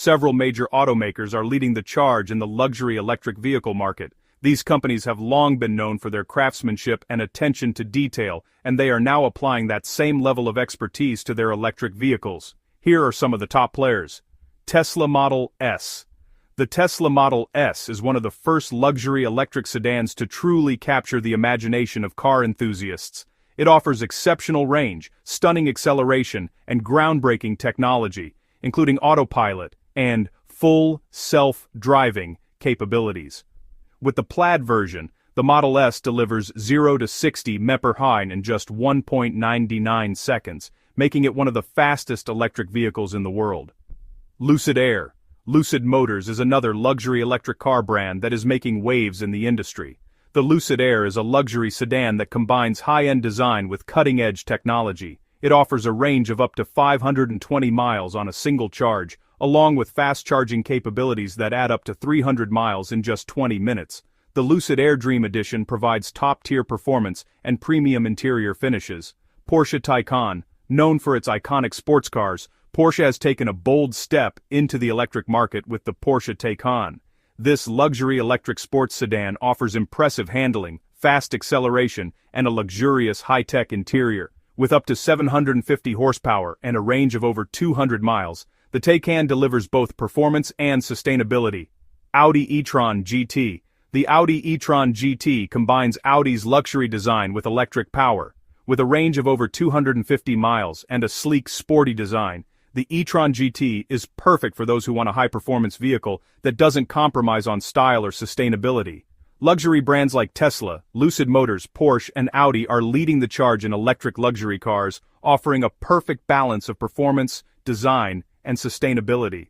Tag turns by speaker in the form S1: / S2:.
S1: Several major automakers are leading the charge in the luxury electric vehicle market. These companies have long been known for their craftsmanship and attention to detail, and they are now applying that same level of expertise to their electric vehicles. Here are some of the top players. Tesla Model S. The Tesla Model S is one of the first luxury electric sedans to truly capture the imagination of car enthusiasts. It offers exceptional range, stunning acceleration, and groundbreaking technology, including autopilot and full self-driving capabilities. With the Plaid version, the Model S delivers 0 to 60 mph in just 1.99 seconds, making it one of the fastest electric vehicles in the world. Lucid Air. Lucid Motors is another luxury electric car brand that is making waves in the industry. The Lucid Air is a luxury sedan that combines high-end design with cutting-edge technology. It offers a range of up to 520 miles on a single charge, along with fast-charging capabilities that add up to 300 miles in just 20 minutes. The Lucid Air Dream Edition provides top-tier performance and premium interior finishes. Porsche Taycan. Known for its iconic sports cars, Porsche has taken a bold step into the electric market with the Porsche Taycan. This luxury electric sports sedan offers impressive handling, fast acceleration, and a luxurious high-tech interior. With up to 750 horsepower and a range of over 200 miles, the Taycan delivers both performance and sustainability. Audi e-tron GT. The Audi e-tron GT combines Audi's luxury design with electric power. With a range of over 250 miles and a sleek, sporty design, the e-tron GT is perfect for those who want a high-performance vehicle that doesn't compromise on style or sustainability. Luxury brands like Tesla, Lucid Motors, Porsche, and Audi are leading the charge in electric luxury cars, offering a perfect balance of performance, design, and sustainability.